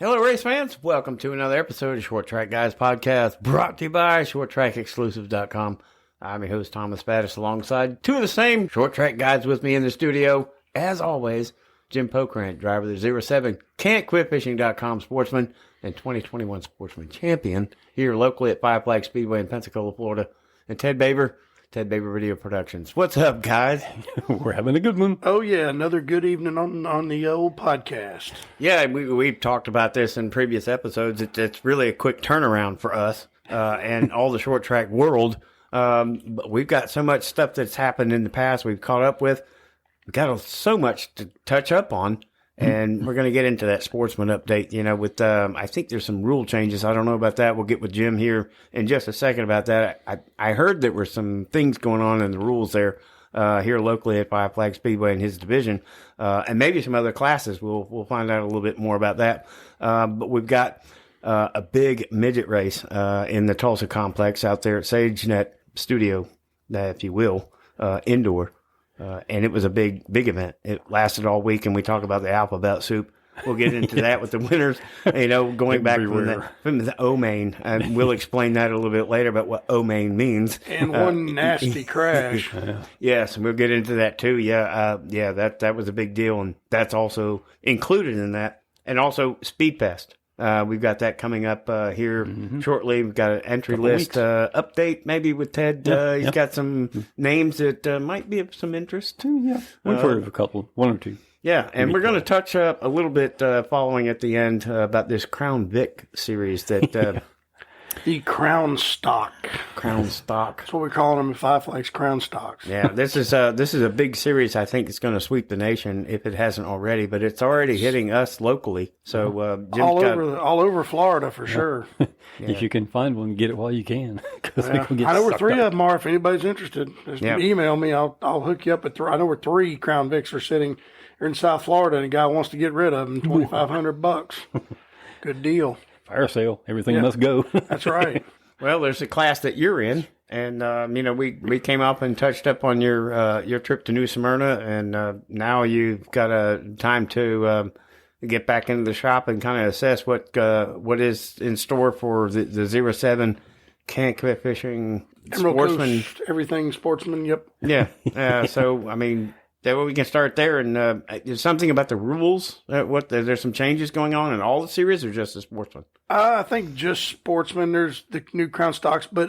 Hello, race fans. Welcome to another episode of Short Track Guys Podcast, brought to you by ShortTrackExclusives.com. I'm your host, Thomas Battis, alongside two of the same Short Track guys with me in the studio. As always, Jim Pokrant, driver of the 07, Can'tQuitFishing.com sportsman, and 2021 Sportsman Champion here locally at Five Flag Speedway in Pensacola, Florida. And Ted Baber Video Productions. What's up, guys? We're having a good one. Oh, yeah, another good evening on the old podcast. Yeah, we've talked about this in previous episodes. It's really a quick turnaround for us and all the short track world. But we've got so much stuff that's happened in the past we've caught up with. We've got so much to touch up on. And we're going to get into that sportsman update, with, I think there's some rule changes. I don't know about that. We'll get with Jim here in just a second about that. I heard there were some things going on in the rules there, here locally at Five Flag Speedway in his division, and maybe some other classes. We'll find out a little bit more about that. But we've got, a big midget race, in the Tulsa complex out there at SageNet Studio, if you will, indoor. And it was a big event. It lasted all week, and we talk about the alphabet soup. We'll get into that with the winners, going back from the O-main. And we'll explain that a little bit later about what O-main means. And one nasty crash. Yes, and we'll get into that too. That was a big deal, and that's also included in that. And also Speed Fest. We've got that coming up here shortly. We've got an entry list update maybe with Ted. He's got some names that might be of some interest. Yeah, we've heard of a couple, one or two. Yeah, and we're going to touch up a little bit following at the end about this Crown Vic series that... The Crown Stock. Crown Stock. That's what we call them in Five Flags, Crown Stocks. Yeah, this is a big series. I think it's going to sweep the nation if it hasn't already, but it's already hitting us locally. So all over Florida for sure. If you can find one, get it while you can. I know where three of them are. If anybody's interested, just email me. I'll hook you up at three. I know where three Crown Vics are sitting here in South Florida, and a guy wants to get rid of them. $2,500. Good deal. Fire sale. Everything must go. That's right. Well, there's a class that you're in, and we came up and touched up on your trip to New Smyrna, and now you've got a time to get back into the shop and kind of assess what is in store for the 07 Can't Quit Fishing Sportsman. Coast, everything sportsman. Yep. Yeah. So I mean. Well, we can start there, and there's something about the rules. There's some changes going on in all the series, or just the sportsman? I think just sportsman. There's the new Crown Stocks, but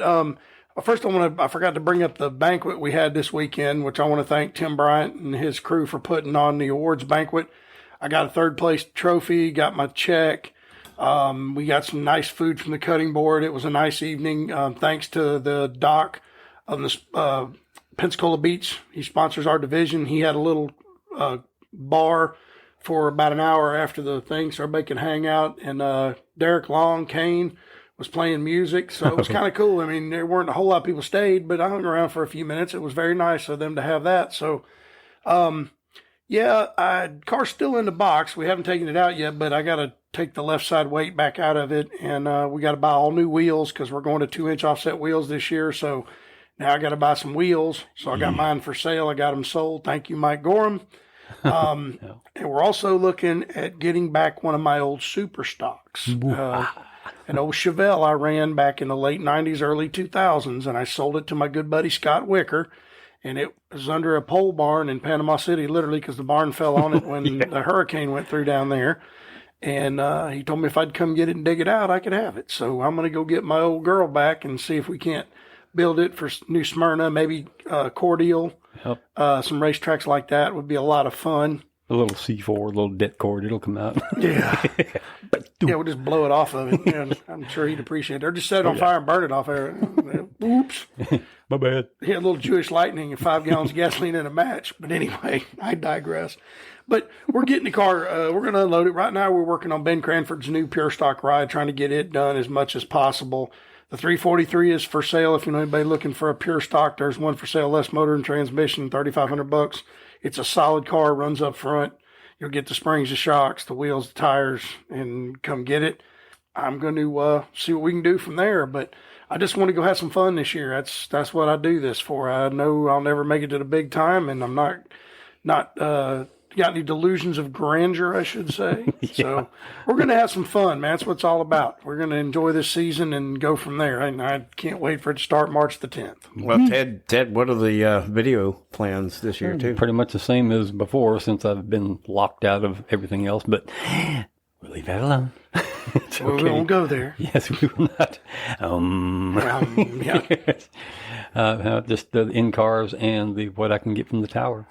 first I forgot to bring up the banquet we had this weekend, which I want to thank Tim Bryant and his crew for putting on the awards banquet. I got a third place trophy, got my check. We got some nice food from the cutting board. It was a nice evening. Thanks to the doc on the Pensacola Beach. He sponsors our division. He had a little bar for about an hour after the thing so everybody could hang out. And Derek Long, Kane, was playing music. So it was kind of cool. I mean, there weren't a whole lot of people stayed, but I hung around for a few minutes. It was very nice of them to have that. So, car's still in the box. We haven't taken it out yet, but I got to take the left side weight back out of it. And we got to buy all new wheels because we're going to 2-inch offset wheels this year. So, now I got to buy some wheels, so I got mine for sale. I got them sold. Thank you, Mike Gorham. And we're also looking at getting back one of my old super stocks. An old Chevelle I ran back in the late 90s, early 2000s, and I sold it to my good buddy Scott Wicker. And it was under a pole barn in Panama City, literally, because the barn fell on it when the hurricane went through down there. And he told me if I'd come get it and dig it out, I could have it. So I'm going to go get my old girl back and see if we can't build it for New Smyrna, maybe Cordial, some racetracks like that would be a lot of fun. A little C4, a little det cord, it'll come out. Yeah. We'll just blow it off of it. I'm sure he'd appreciate it. Or just set it on fire and burn it off there. Oops. My bad. He had a little Jewish lightning and 5 gallons of gasoline in a match. But anyway, I digress. But we're getting the car, we're going to unload it. Right now we're working on Ben Cranford's new pure stock ride, trying to get it done as much as possible. The 343 is for sale. If you know anybody looking for a pure stock, there's one for sale, less motor and transmission, $3,500. It's a solid car, runs up front. You'll get the springs, the shocks, the wheels, the tires, and come get it. I'm going to see what we can do from there. But I just want to go have some fun this year. That's what I do this for. I know I'll never make it to the big time, and I'm not got any delusions of grandeur, I should say. So we're going to have some fun, man. That's what it's all about. We're going to enjoy this season and go from there. And I can't wait for it to start March the 10th. Well, Ted, what are the video plans this year, too? Pretty much the same as before since I've been locked out of everything else, but we'll leave that alone. It's Well, okay. we won't go there. Yes, we will not. Yeah. Just the in-cars and what I can get from the tower.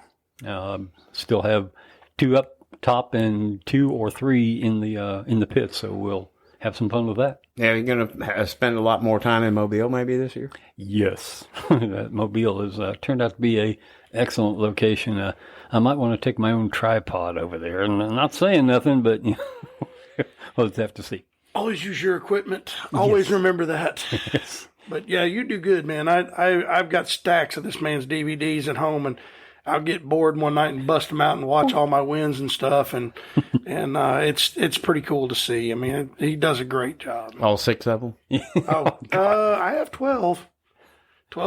Still have 2 up top and 2 or 3 in the pit, so we'll have some fun with that. Yeah, you're going to spend a lot more time in Mobile maybe this year? Yes, that Mobile has turned out to be a excellent location. I might want to take my own tripod over there, and I'm not saying nothing, but we'll just have to see. Always use your equipment. Always remember that. Yes. But yeah, you do good, man. I've got stacks of this man's DVDs at home, and I'll get bored one night and bust them out and watch all my wins and stuff, and it's pretty cool to see. I mean, he does a great job. All 6 of them? I have 12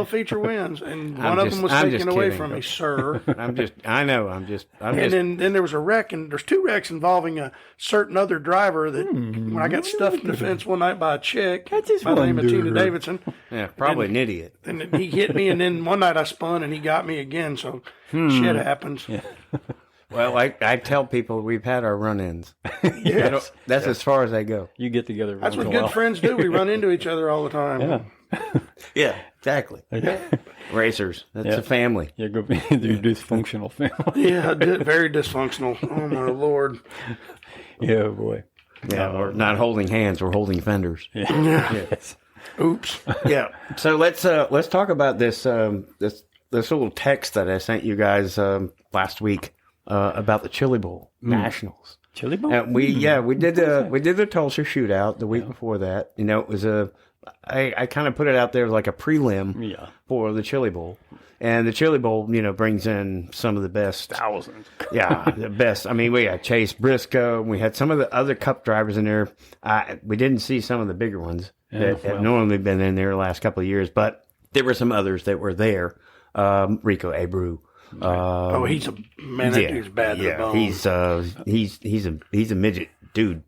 feature wins, and one of them was I'm taken just away kidding. from me, sir. I'm just. And then there was a wreck, and there's 2 wrecks involving a certain other driver that when I got stuffed in the fence one night by a chick by the name of Tina Davidson. Yeah, probably an idiot. And he hit me, and then one night I spun, and he got me again, so shit happens. Yeah. Well, I tell people we've had our run-ins. Yes. That's as far as they go. You get together. That's once what in a good while. friends do. We run into each other all the time. Yeah. Yeah, exactly. Racers. That's a family. You're dysfunctional family. Yeah, very dysfunctional. Oh, my Lord. Yeah, boy. Yeah, we're not holding hands. We're holding fenders. Yeah. Yes. Oops. Yeah. So let's talk about this this little text that I sent you guys last week about the Chili Bowl Nationals. Chili Bowl? And we did the Tulsa shootout the week before that. You know, it was I kind of put it out there like a prelim for the Chili Bowl. And the Chili Bowl, brings in some of the best. Thousands. Yeah, the best. I mean, we had Chase Briscoe. We had some of the other Cup drivers in there. We didn't see some of the bigger ones that have normally been in there the last couple of years, but there were some others that were there. Rico Abreu. He's a man. That dude's bad to the bone. He's a midget dude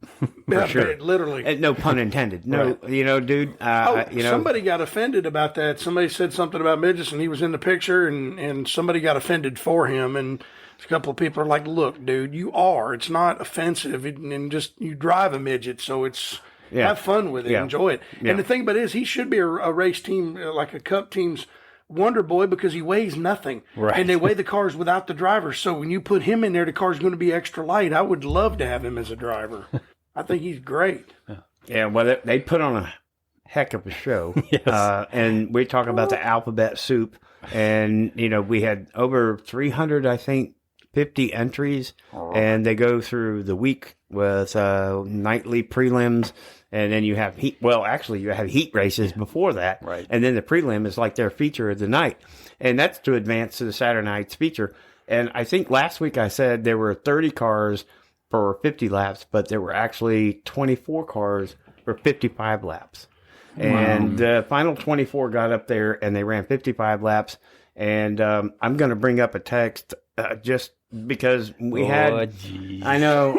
for sure. Literally. No pun intended. No, dude. Somebody got offended about that. Somebody said something about midgets, and he was in the picture, and somebody got offended for him. And a couple of people are like, "Look, dude, it's not offensive, and just you drive a midget, so it's." Yeah. Have fun with it. Yeah. Enjoy it. Yeah. And the thing about it is, he should be a race team, like a Cup team's Wonder Boy, because he weighs nothing. Right. And they weigh the cars without the driver. So when you put him in there, the car's going to be extra light. I would love to have him as a driver. I think he's great. Yeah, well, they put on a heck of a show. Yes. And we talk about the alphabet soup. And, we had over 300, I think, 50 entries. And they go through the week with nightly prelims. And then you have heat. Well, actually, you have heat races before that. Right. And then the prelim is like their feature of the night. And that's to advance to the Saturday night's feature. And I think last week I said there were 30 cars for 50 laps, but there were actually 24 cars for 55 laps. Wow. And the final 24 got up there and they ran 55 laps. And I'm going to bring up a text just because we had, geez. I know.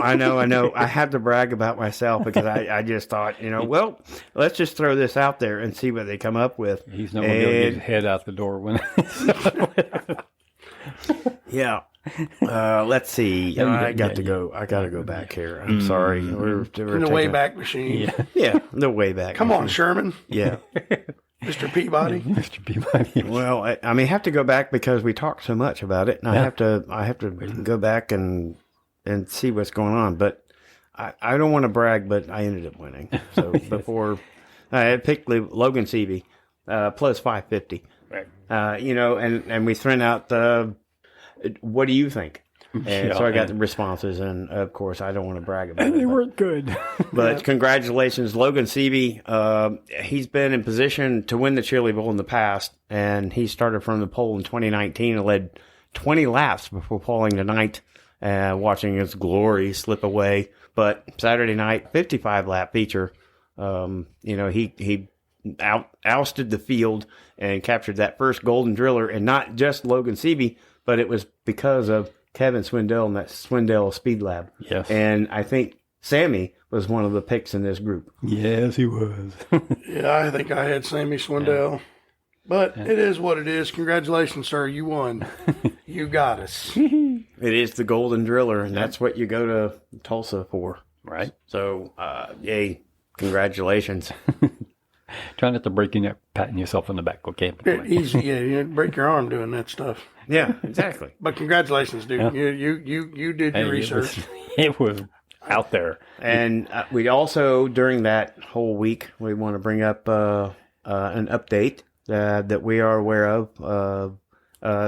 I have to brag about myself because I just thought, well, let's just throw this out there and see what they come up with. He's not going to get his head out the door when. Yeah. Let's see. I got to go back here. I'm sorry. We're in the Wayback Machine. Yeah, the Wayback. Come on, Sherman. Yeah. Mr. Peabody. Mr. Peabody. Well, I may have to go back because we talked so much about it, and I have to go back and see what's going on. But I don't want to brag, but I ended up winning. So before I had picked Logan Seavey plus 550. Right. And we threw out what do you think? And so I got the responses, and of course, I don't want to brag about it. And they weren't good. But congratulations, Logan Seavey. He's been in position to win the Chili Bowl in the past, and he started from the pole in 2019 and led 20 laps before pulling tonight, watching his glory slip away. But Saturday night, 55-lap feature, he ousted the field and captured that first golden driller, and not just Logan Seavey, but it was because of Kevin Swindell and that Swindell Speed Lab. Yes. And I think Sammy was one of the picks in this group. Yes, he was. Yeah, I think I had Sammy Swindell. But it is what it is. Congratulations, sir. You won. You got us. It is the Golden Driller, and that's what you go to Tulsa for. Right. So, yay. Congratulations. Try not to break your neck patting yourself on the back, okay? Easy, yeah. You break your arm doing that stuff. Yeah, exactly. But congratulations, dude. Yeah. You did your research. It was out there. And we also, during that whole week, we want to bring up an update that we are aware of.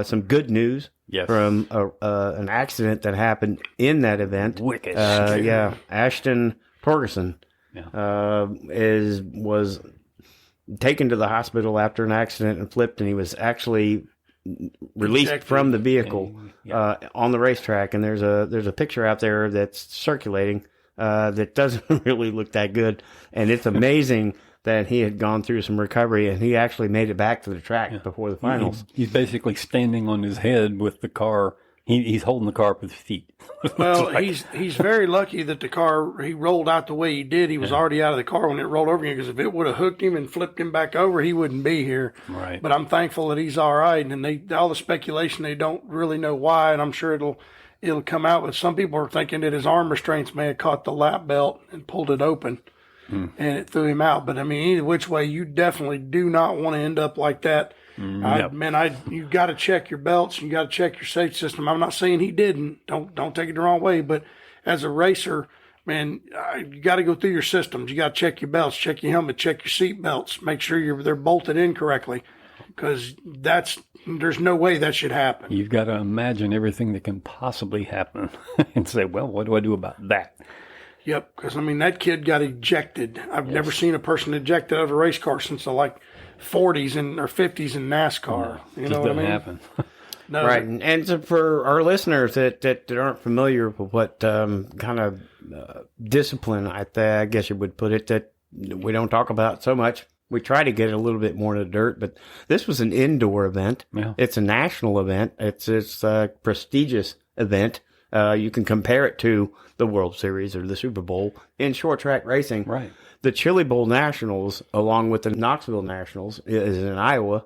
Some good news from an accident that happened in that event. Wicked. Yeah, Ashton Torgerson was taken to the hospital after an accident and flipped, and he was actually released from the vehicle on the racetrack. And there's a picture out there that's circulating that doesn't really look that good, and it's amazing that he had gone through some recovery and he actually made it back to the track before the finals. He's basically standing on his head with the car. He's holding the car up with his feet. Well, he's very lucky that the car, he rolled out the way he did. He was already out of the car when it rolled over again, because if it would have hooked him and flipped him back over, he wouldn't be here. Right. But I'm thankful that he's all right. And all the speculation, they don't really know why, and I'm sure it'll come out. But some people are thinking that his arm restraints may have caught the lap belt and pulled it open. And it threw him out. But I mean, either which way, you definitely do not want to end up like that. You got to check your belts. You got to check your safety system. I'm not saying he didn't. Don't take it the wrong way. But as a racer, man, you got to go through your systems. You got to check your belts, check your helmet, check your seat belts, make sure they're bolted in correctly, because there's no way that should happen. You've got to imagine everything that can possibly happen and say, well, what do I do about that? Yep, because, I mean, that kid got ejected. I've never seen a person ejected out of a race car since the, 40s or 50s in NASCAR. You know what I mean? Happen. No, Right. And so for our listeners that aren't familiar with what kind of discipline, I guess you would put it, that we don't talk about so much. We try to get a little bit more in the dirt, but this was an indoor event. Yeah. It's a national event. It's a prestigious event. You can compare it to the World Series or the Super Bowl in short track racing. Right. The Chili Bowl Nationals, along with the Knoxville Nationals, is in Iowa.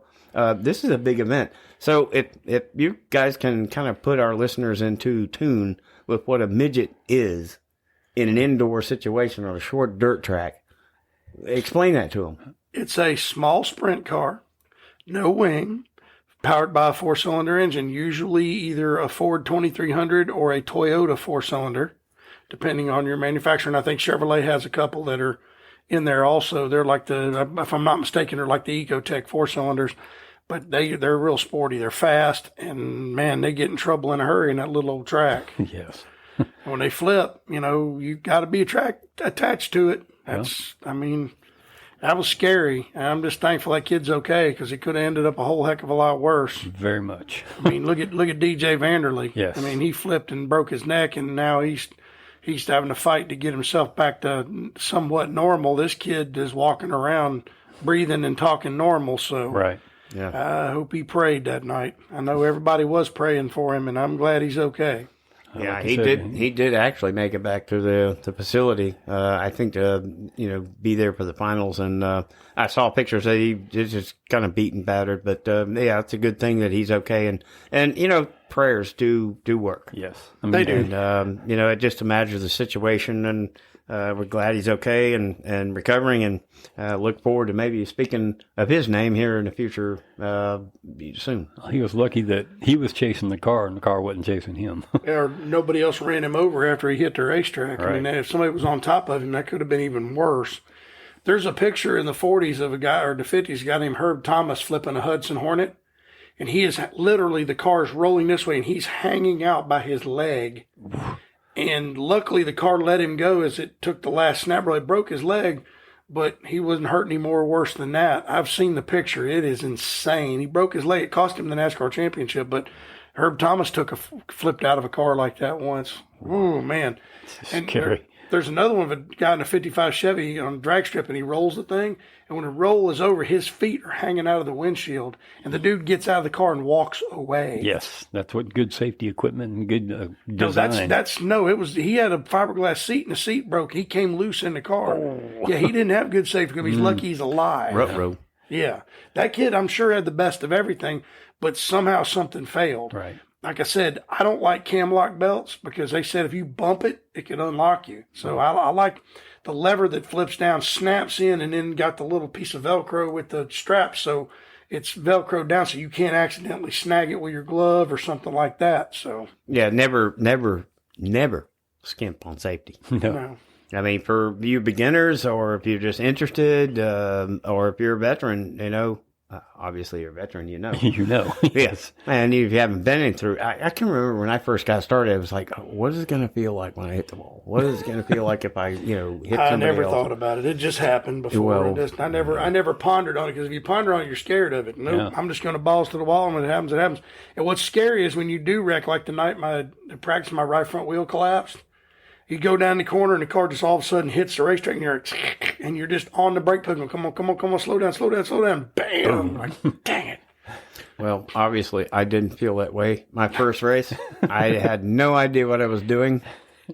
This is a big event. So if you guys can kind of put our listeners into tune with what a midget is in an indoor situation on a short dirt track, explain that to them. it's a small sprint car, no wing, powered by a four-cylinder engine, usually either a Ford 2300 or a Toyota four-cylinder, depending on your manufacturer. And I think Chevrolet has a couple that are in there also. They're like if I'm not mistaken, they're like the Ecotec four-cylinders, but they're real sporty. They're fast, and man, they get in trouble in a hurry in that little old track. Yes. When they flip, you got to be attached to it. That was scary. And I'm just thankful that kid's okay, because he could have ended up a whole heck of a lot worse. Very much. Look at DJ Vanderlei. Yes. He flipped and broke his neck, and now he's having to fight to get himself back to somewhat normal. This kid is walking around breathing and talking normal. So Right. Yeah. I hope he prayed that night. I know everybody was praying for him, and I'm glad he's okay. Yeah, like he I said, did. He did actually make it back to the facility. I think to be there for the finals, and I saw pictures that he just kind of beat and battered. But yeah, it's a good thing that he's okay, and prayers do work. Yes. They do. And it just imagines the situation, and we're glad he's okay and recovering, and look forward to maybe speaking of his name here in the future soon. He was lucky that he was chasing the car and the car wasn't chasing him. Or nobody else ran him over after he hit the racetrack. Right. If somebody was on top of him, that could have been even worse. There's a picture in the 40s of a guy, or the 50s, a guy named Herb Thomas flipping a Hudson Hornet. And he is literally, the car is rolling this way, and he's hanging out by his leg. And luckily, the car let him go as it took the last snap. It broke his leg, but he wasn't hurt any more worse than that. I've seen the picture. It is insane. He broke his leg. It cost him the NASCAR championship, but Herb Thomas flipped out of a car like that once. Oh, man. Scary. There's another one of a guy in a 55 Chevy on a drag strip, and he rolls the thing, and when the roll is over, his feet are hanging out of the windshield, and the dude gets out of the car and walks away. Yes, that's what good safety equipment and good No, design. he had a fiberglass seat, and the seat broke. He came loose in the car. Yeah, he didn't have good safety equipment. He's lucky he's alive. Ruh-roh. Yeah, that kid, I'm sure, had the best of everything, but somehow something failed. Right. Like I said, I don't like cam lock belts because they said if you bump it, it can unlock you. So I like the lever that flips down, snaps in, and then got the little piece of Velcro with the strap. So it's Velcro down so you can't accidentally snag it with your glove or something like that. So Yeah, never skimp on safety. no. I mean, for you beginners, or if you're just interested, or if you're a veteran, obviously you're a veteran, You know. Yes. And if you haven't been through, I can remember when I first got started, I was like, what is it going to feel like when I hit the wall? What is it going to feel like if I, hit somebody I never else? thought about it. It just happened before. Well, I never pondered on it because if you ponder on it, you're scared of it. Nope, Yeah. I'm just going to balls to the wall, and when it happens, it happens. And what's scary is when you do wreck, like the night the practice my right front wheel collapsed. You go down the corner and the car just all of a sudden hits the racetrack and you're just on the brake pedal. Come on, slow down. Bam! Like, dang it. Well, obviously, I didn't feel that way. My first race, I had no idea what I was doing.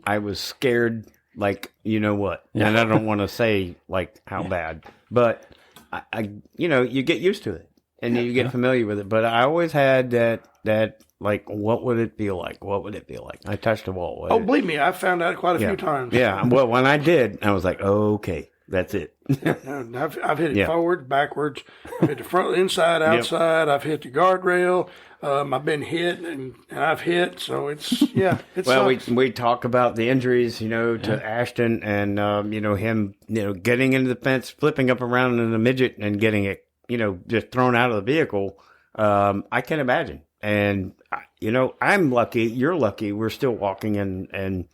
I was scared, like, you know what. And I don't want to say, like, how bad. But, I you get used to it. And you get familiar with it. But I always had that, like, what would it feel like? What would it feel like? I touched a wall. Oh, believe me, I've found out quite a few times. Yeah. Well, when I did, I was like, okay, that's it. I've hit it forward, backwards. I've hit the front, inside, outside. I've hit the guardrail. I've been hit and I've hit. So it's Well, sucks. we talk about the injuries, to Ashton and, him, getting into the fence, flipping up around in a midget and getting it, just thrown out of the vehicle. I can imagine. And, I'm lucky. You're lucky. We're still walking and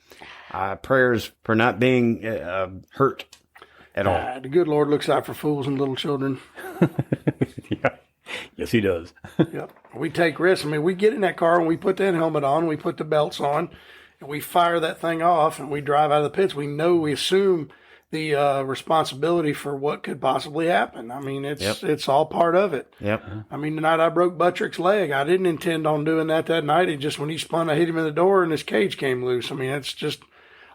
prayers for not being hurt at all. The good Lord looks out for fools and little children. Yeah. Yes, he does. Yep. We take risks. I mean, we get in that car and we put that helmet on, we put the belts on, and we fire that thing off and we drive out of the pits. We assume the responsibility for what could possibly happen. I mean, it's all part of it. Yep. I mean, the night I broke Buttrick's leg, I didn't intend on doing that night. It just, when he spun, I hit him in the door and his cage came loose. I mean, it's just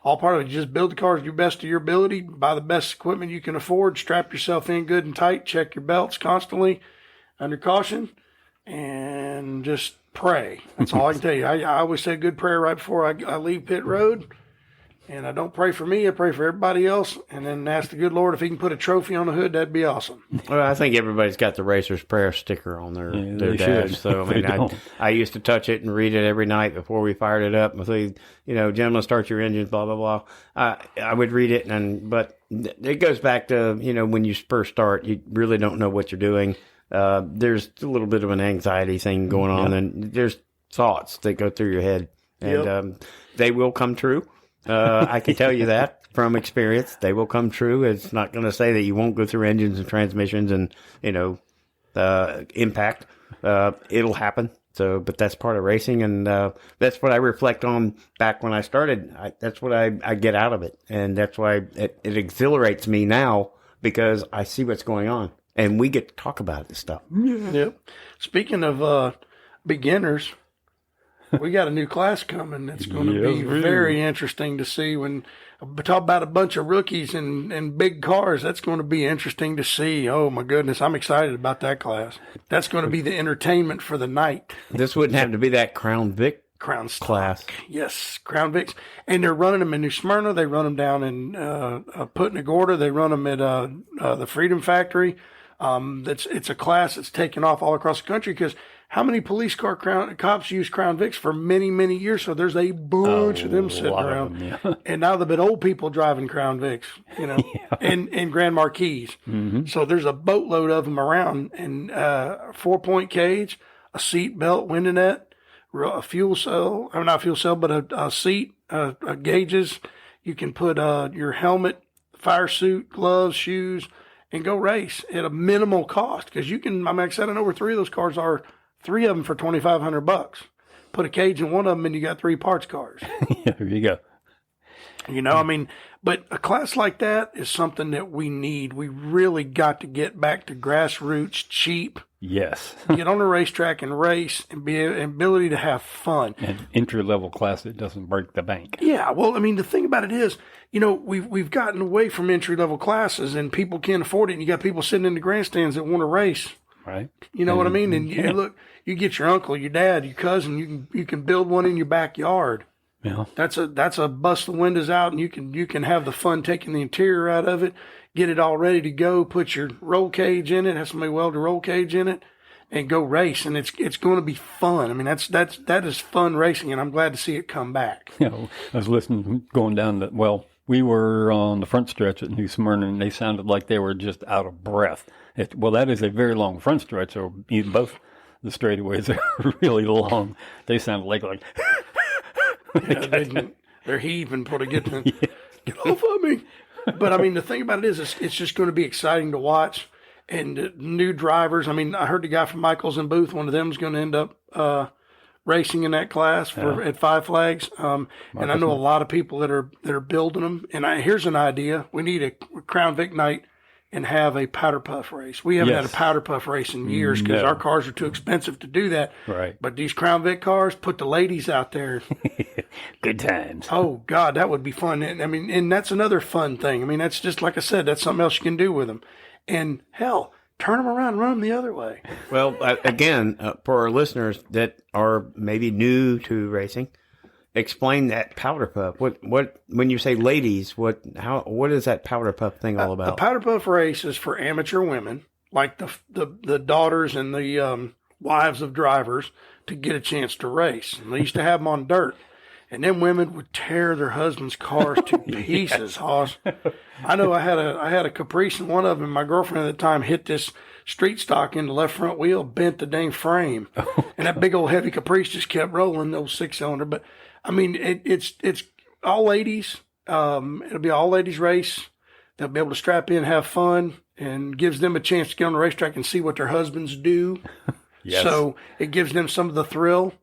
all part of it. You just build the cars to your best of your ability, buy the best equipment you can afford, strap yourself in good and tight, check your belts constantly under caution, and just pray. That's all I can tell you. I always say a good prayer right before I leave pit road. And I don't pray for me. I pray for everybody else. And then ask the good Lord if he can put a trophy on the hood. That'd be awesome. Well, I think everybody's got the racer's prayer sticker on their they dash. should. So, I mean, I used to touch it and read it every night before we fired it up. And say, gentlemen, start your engines, blah, blah, blah. I would read it. But it goes back to, when you first start, you really don't know what you're doing. There's a little bit of an anxiety thing going on. And there's thoughts that go through your head. And they will come true. I can tell you that from experience. They will come true. It's not going to say that you won't go through engines and transmissions and, impact. It'll happen. So, but that's part of racing. And that's what I reflect on back when I started. That's what I get out of it. And that's why it exhilarates me now, because I see what's going on. And we get to talk about this stuff. Yep. Speaking of beginners, we got a new class coming. That's going to be very interesting to see. When we talk about a bunch of rookies and big cars, that's going to be interesting to see. Oh, my goodness. I'm excited about that class. That's going to be the entertainment for the night. This wouldn't have to be that Crown Vic Crown Stock. class. Yes, Crown Vics. And they're running them in New Smyrna. They run them down in Punta Gorda. They run them at the Freedom Factory. It's a class that's taken off all across the country because how many police car cops use Crown Vics for many, many years? So there's a bunch of them sitting around. And now they've been old people driving Crown Vics, and Grand Marquis. Mm-hmm. So there's a boatload of them around, and 4-point cage, a seat belt, window net, a fuel cell, or not fuel cell, but a seat, gauges. You can put your helmet, fire suit, gloves, shoes, and go race at a minimal cost. Because you can, like I said, I know where 3 of those cars are. 3 of them for $2,500. Put a cage in one of them, and you got 3 parts cars. Yeah, there you go. You know, I mean, but a class like that is something that we need. We really got to get back to grassroots, cheap. Yes. Get on the racetrack and race and be an ability to have fun. An entry-level class that doesn't break the bank. Yeah, well, I mean, the thing about it is, you know, we've gotten away from entry-level classes and people can't afford it. And you got people sitting in the grandstands that want to race. Right. You know what I mean? And you, look, you get your uncle, your dad, your cousin, you can build one in your backyard. Yeah. That's a bust the windows out, and you can have the fun taking the interior out of it, get it all ready to go, put your roll cage in it, have somebody weld a roll cage in it, and go race. And it's going to be fun. I mean, that is fun racing, and I'm glad to see it come back. You know, I was listening, going down the, well, we were on the front stretch at New Smyrna, and they sounded like they were just out of breath. Well, that is a very long front stretch, so both the straightaways are really long. They sounded like Yeah, they're heaving before they get to get off of me. But I mean, the thing about it is, it's just going to be exciting to watch. And new drivers. I mean, I heard the guy from Michaels and Booth. One of them is going to end up racing in that class at Five Flags. And I know a lot of people that are building them. And here's an idea: we need a Crown Vic night and have a powder puff race. We haven't had a powder puff race in years because our cars are too expensive to do that. Right. But these Crown Vic cars, put the ladies out there. good times. Oh, God, that would be fun. And I mean, and that's another fun thing. I mean, that's just, like I said, that's something else you can do with them. And hell, turn them around and run them the other way. Well, again, for our listeners that are maybe new to racing, explain that powder puff. What when you say ladies, what is that powder puff thing all about? The powder puff race is for amateur women, like the daughters and the wives of drivers, to get a chance to race. And they used to have them on dirt. And them women would tear their husbands' cars to pieces, Hoss. I know I had a Caprice, and one of them, my girlfriend at the time, hit this street stock in the left front wheel, bent the dang frame. And that big old heavy Caprice just kept rolling, the old 6-cylinder. But, I mean, it's all ladies. It'll be an all ladies race. They'll be able to strap in, have fun, and gives them a chance to get on the racetrack and see what their husbands do. Yes. So it gives them some of the thrill.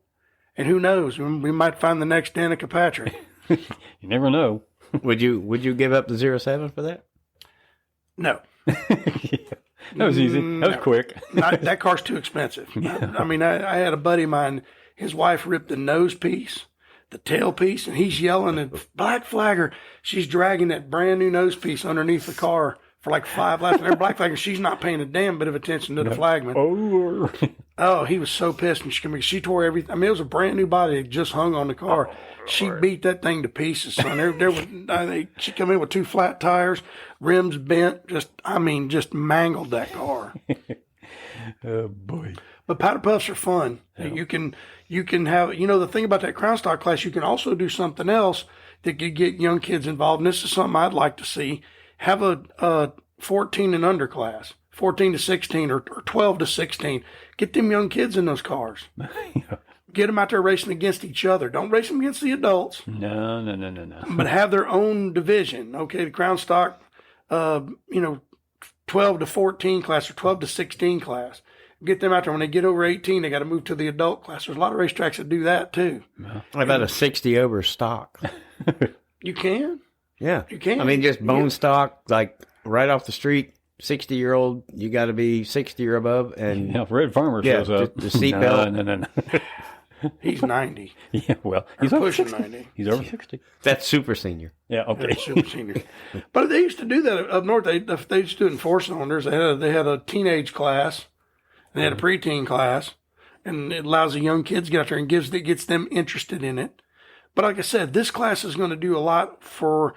And who knows? We might find the next Danica Patrick. You never know. Would you give up the 07 for that? No. That was easy. That was quick. That car's too expensive. I mean, I had a buddy of mine. His wife ripped the nose piece, the tail piece, and he's yelling at Black Flagger. She's dragging that brand new nose piece underneath the car for like 5 laps. And they're Black Flagger. She's not paying a damn bit of attention to the flagman. Oh, he was so pissed when she tore everything. I mean, it was a brand new body that just hung on the car. She beat that thing to pieces, son. She come in with 2 flat tires, rims bent, just mangled that car. Oh boy! But powder puffs are fun. Yeah. You can have, the thing about that Crown Stock class, you can also do something else that could get young kids involved. And this is something I'd like to see. Have a 14 and under class. 14 to 16 or 12 to 16. Get them young kids in those cars. Get them out there racing against each other. Don't race them against the adults. No. But have their own division. Okay, the Crown Stock, 12 to 14 class or 12 to 16 class. Get them out there. When they get over 18, they got to move to the adult class. There's a lot of racetracks that do that too. What about a 60 over stock? You can. Yeah. You can. I mean, just bone stock, like right off the street. 60-year-old, you got to be 60 or above, and if Red Farmer shows up, the seatbelt. No. He's 90. Yeah, well, he's over pushing 60. 90. He's over 60. That's super senior. Yeah, okay. That's super senior. But they used to do that up north. They used to do it in 4-cylinders. They had a teenage class, and they had a preteen class, and it allows the young kids to get out there and gets them interested in it. But like I said, this class is going to do a lot for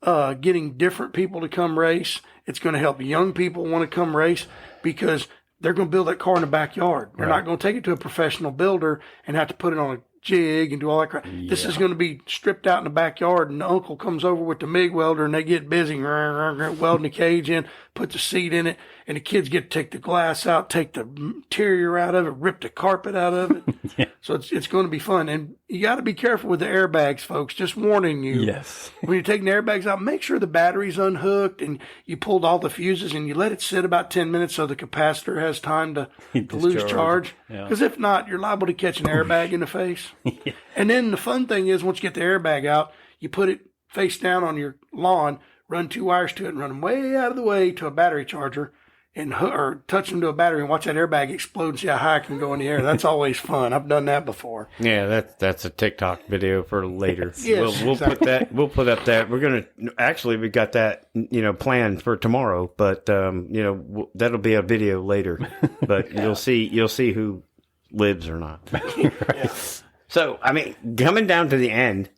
getting different people to come race. It's going to help young people want to come race because they're going to build that car in the backyard. They're not going to take it to a professional builder and have to put it on a jig and do all that crap. Yeah. This is going to be stripped out in the backyard, and the uncle comes over with the MIG welder, and they get busy welding the cage in, put the seat in it, and the kids get to take the glass out, take the interior out of it, rip the carpet out of it. Yeah. So it's going to be fun. And you got to be careful with the airbags, folks. Just warning you. Yes. When you're taking the airbags out, make sure the battery's unhooked and you pulled all the fuses and you let it sit about 10 minutes so the capacitor has time to lose charge. Because if not, you're liable to catch an airbag in the face. Yeah. And then the fun thing is, once you get the airbag out, you put it face down on your lawn, run 2 wires to it, and run them way out of the way to a battery charger, or touch them to a battery and watch that airbag explode and see how high it can go in the air. That's always fun. I've done that before. Yeah, that's a TikTok video for later. Yes, we'll exactly. put that. We'll put up that. We're gonna actually we got that planned for tomorrow, but that'll be a video later. But you'll see who lives or not. Yeah. So I mean, coming down to the end,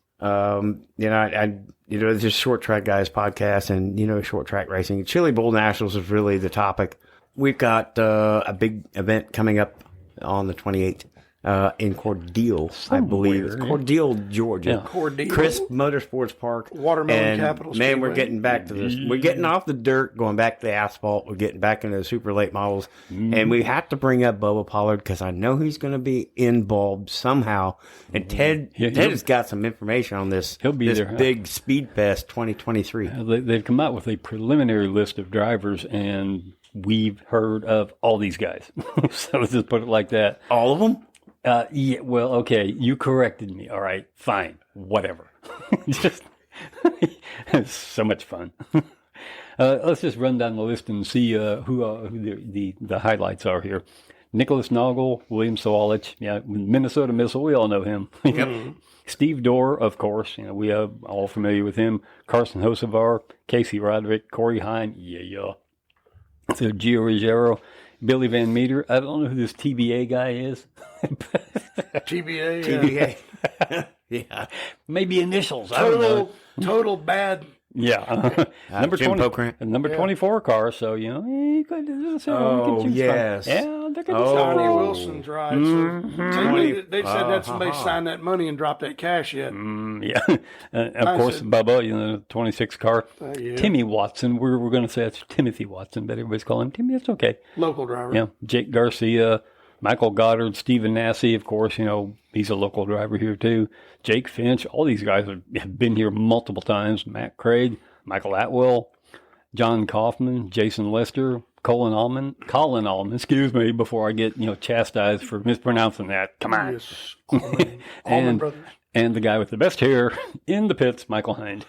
it's just Short Track Guys podcast and, short track racing. Chili Bowl Nationals is really the topic. We've got a big event coming up on the 28th in Cordele, I believe. It's Cordele, Georgia. Yeah. Cordele. Crisp Motorsports Park. Watermelon Capital Man, we're Speedway. getting back to this. We're getting off the dirt, going back to the asphalt. We're getting back into the super late models. And we have to bring up Bubba Pollard because I know he's going to be involved somehow. And Ted has got some information on this. He'll be this there. big Speed Fest 2023. They've come out with a preliminary list of drivers, and we've heard of all these guys. So let's just put it like that. All of them? Yeah, well, okay, you corrected me. All right, fine, whatever. Just it's so much fun. Let's just run down the list and see who the highlights are here. Nicholas Noggle, William Sawalich, Minnesota Missile, we all know him. Yep. Steve Dorr, of course, we are all familiar with him. Carson Hocevar, Casey Roderick, Corey Hine, So Gio Ruggiero, Billy Van Meter. I don't know who this TBA guy is. TBA. Yeah. Maybe initials. I don't know. Total bad. Yeah. Number Jim 20, Pokrant. number 24 car. So, he could do something. Oh, yes. Yeah, they could do Oh. Johnny something. Wilson's right. So they said that somebody signed that money and dropped that cash yet. Yeah. Of course, Bubba, 26 car. Yeah. Timmy Watson. We're going to say it's Timothy Watson, but everybody's calling him Timmy. That's okay. Local driver. Yeah. Jake Garcia, Michael Goddard, Stephen Nassy, of course, he's a local driver here too. Jake Finch, all these guys have been here multiple times. Matt Craig, Michael Atwell, John Kaufman, Jason Lester, Colin Allman, excuse me, before I get, chastised for mispronouncing that. Come on. Yes. Allman Brothers. And the guy with the best hair in the pits, Michael Hind.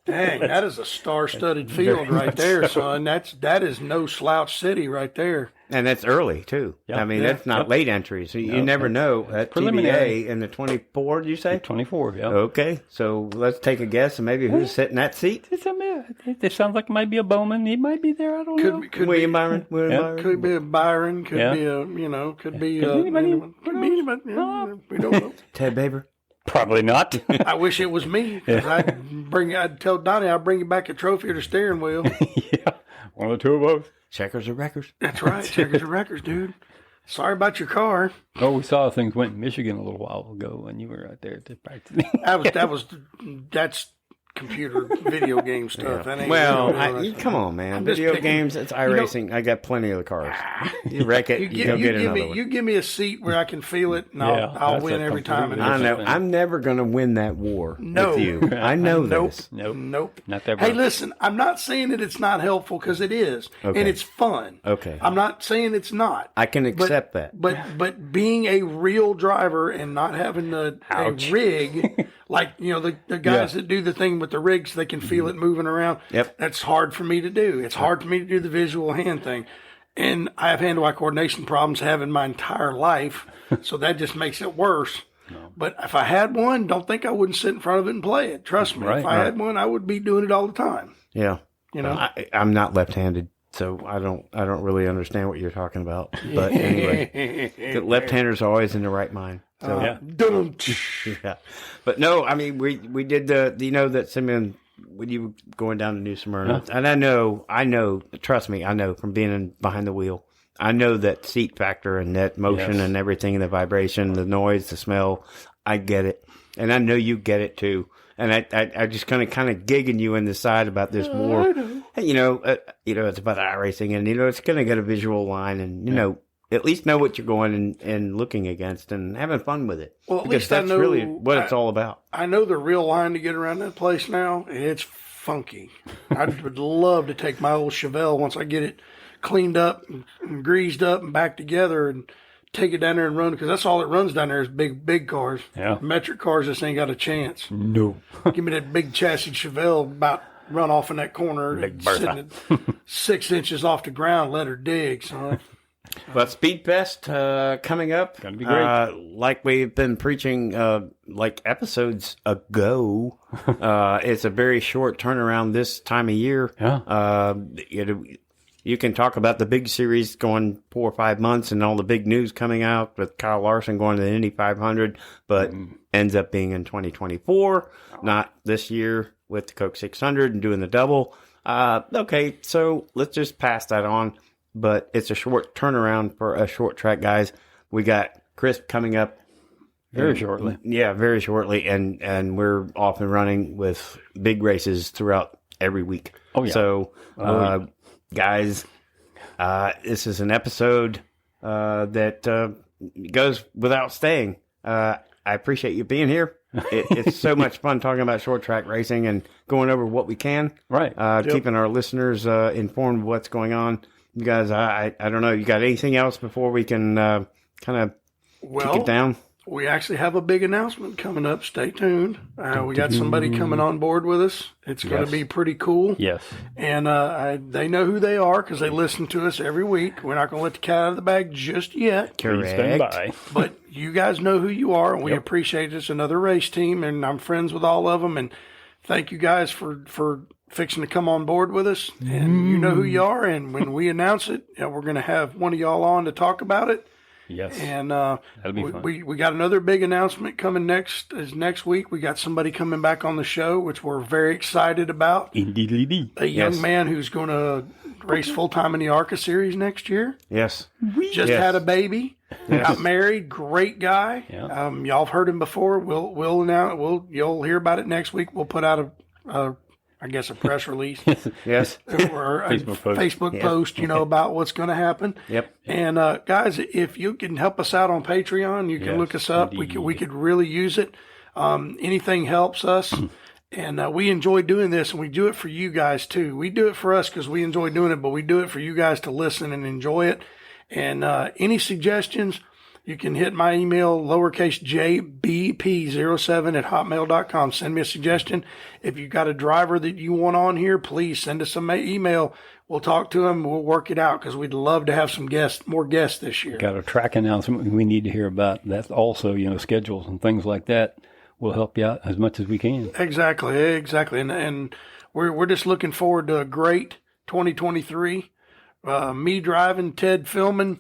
Dang, that is a star-studded field right there, son. That is no slouch city right there. And that's early, too. Yep. I mean, that's not late entry. So you No, never know. At preliminary. TBA in the 24, did you say? 24, yeah. Okay. So let's take a guess and maybe who's sitting that seat? It sounds like it might be a Bowman. He might be there. I don't know. Could William be, Byron? Could be a Byron. Could Yeah. be could be anybody. anyone. Could be anybody. Yeah, we don't know. Ted Baber? Probably not. I wish it was me. 'Cause I'd tell Donnie I'll bring you back a trophy or the steering wheel. Yeah. One of the two of us. Checkers or records? That's right. Checkers and records, dude. Sorry about your car. Oh, we saw things went in Michigan a little while ago when you were out there to practice. That's computer video game stuff. That ain't Well, real. come on, man. I'm just Video picking- games, it's iRacing. I got plenty of the cars. You wreck it, you go get another one. You give me a seat where I can feel it, and I'll that's win a every time. completely I know. thing. I'm never going to win that war No. with you. I know Nope. this. Nope. Not that Hey, much. listen, I'm not saying that it's not helpful because it is, Okay. and it's fun. Okay. I'm not saying it's not. I can accept that. But being a real driver and not having a rig, like the guys that do the thing with the rigs, so they can feel it moving around. Yep. That's hard for me to do. It's hard for me to do the visual hand thing. And I have hand-eye coordination problems having my entire life, so that just makes it worse. But if I had one, don't think I wouldn't sit in front of it and play it. Trust me. Right, if I had one, I would be doing it all the time. Yeah. I'm not left-handed, so I don't really understand what you're talking about. But anyway, the left-handers are always in the right mind. So Yeah. Dum. yeah. But no, I mean, we did that Simeon, when you were going down to New Smyrna, and I know, trust me, I know from being behind the wheel, I know that seat factor and that motion and everything, and the vibration, the noise, the smell, I get it. And I know you get it too. And I just kind of gigging you in the side about this more, it's about iRacing, and, it's going to get a visual line, and, at least know what you're going and looking against and having fun with it. Well, at because least I that's know really what it's all about. I know the real line to get around that place now. It's funky. I would love to take my old Chevelle once I get it cleaned up and greased up and back together and take it down there and run, because that's all it runs down there is big cars. Yeah. Metric cars just ain't got a chance. No. Give me that big chassis Chevelle about run off in that corner, Big sitting at 6 inches off the ground, let her dig, son. But Speed Fest coming up. Gonna be great. Like we've been preaching like episodes ago, it's a very short turnaround this time of year. Yeah. You can talk about the big series going 4 or 5 months and all the big news coming out with Kyle Larson going to the Indy 500, but ends up being in 2024, not this year with the Coke 600 and doing the double. Okay, so let's just pass that on. But it's a short turnaround for us short track guys. We got Crisp coming up Very shortly. Yeah, very shortly, and we're off and running with big races throughout every week. Oh, yeah. So, guys, this is an episode that goes without saying. I appreciate you being here. It's so much fun talking about short track racing and going over what we can. Right. Keeping our listeners informed of what's going on. You guys, I don't know. You got anything else before we can kind of kick it down? We actually have a big announcement coming up. Stay tuned. We got somebody coming on board with us. It's going to be pretty cool. Yes. And they know who they are because they listen to us every week. We're not going to let the cat out of the bag just yet. Please stand by. But you guys know who you are, and we appreciate it. It's another race team, and I'm friends with all of them. And thank you guys for fixing to come on board with us. And you know who you are. And when we announce it, we're going to have one of y'all on to talk about it. Yes. And that'll be fun. We got another big announcement coming next week. We got somebody coming back on the show, which we're very excited about. Indeed. A young man who's going to race full-time in the ARCA series next year. Yes. Just had a baby. Got married. Great guy. Yeah. Y'all have heard him before. We'll announce. You'll hear about it next week. We'll put out a press release. Yes. Or a Facebook post, about what's going to happen. Yep. And guys, if you can help us out on Patreon, you can look us up. Indeed. We could really use it. Anything helps us. And we enjoy doing this, and we do it for you guys too. We do it for us because we enjoy doing it, but we do it for you guys to listen and enjoy it. And any suggestions, you can hit my email, lowercase jbp07@hotmail.com. Send me a suggestion. If you've got a driver that you want on here, please send us some email. We'll talk to them. We'll work it out because we'd love to have some more guests this year. Got a track announcement we need to hear about. That's also, schedules and things like that. We'll help you out as much as we can. Exactly. And we're just looking forward to a great 2023. Me driving, Ted filming,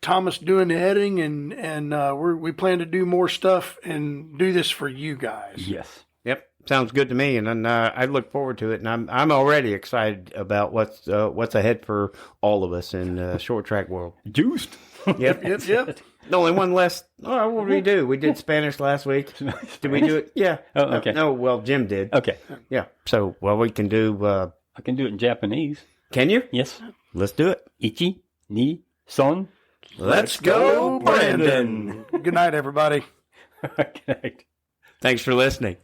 Thomas doing the editing, and we plan to do more stuff and do this for you guys. Yes. Yep. Sounds good to me, and I look forward to it. And I'm already excited about what's ahead for all of us in the short track world. Juiced. Yep. Yep. The only one less. Oh, what did we do? We did Spanish last week. Did we do it? Yeah. Oh, okay. No, well, Jim did. Okay. Yeah. So, we can do. I can do it in Japanese. Can you? Yes. Let's do it. Ichi, ni, son. Let's go, Brandon. Good night, everybody. Good night. Thanks for listening.